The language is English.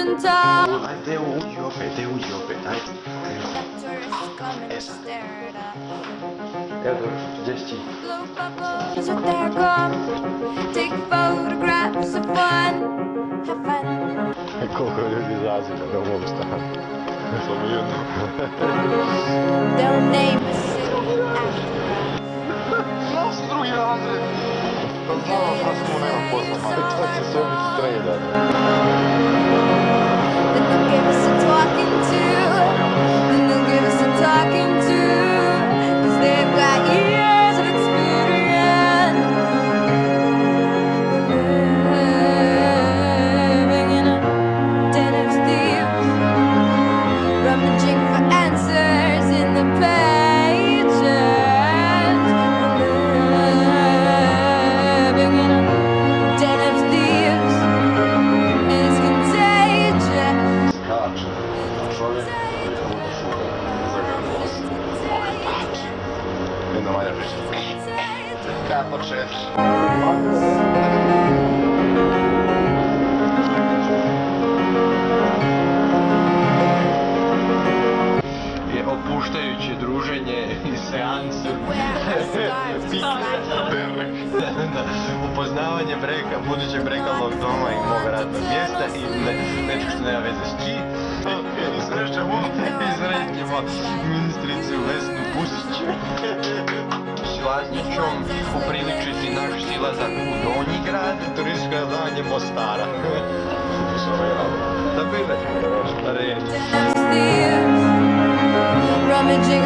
stand tall. Ajde uđi opet, ajde. Tourists come and stare at us. Evo, gdje si ti? Blow bubbles with their gum. Take photographs of fun. Have fun. Koliko ljudi zaziva da u ovom stanu. Samo jedno. They'll name a city after Nas drugi razred. Da znamo da smo nema posla. To će sve biti streda. Then they'll give us a talking to. Then they'll give us a talking to. 'Cause they've got years of experience. Living in a den of thieves, rummaging for answers in the pages. Living in a den of thieves, and it's contagious. Skače. Čovjek koji puta šuga. Zagrnuo se. Oj, pač. Jedna manja priča. Kako češ? Je opuštajuće druženje i seansu. Upoznavanje breka, budućeg brekalnog doma i mog radnog mjesta i nečeg što nema veze s čim. Izrećemo ministricu Vesnu Pusić. Silaznićom upriličiti naš silazak u Donji grad, turističko zadanje Mostara. Da bile, reći. Rummaging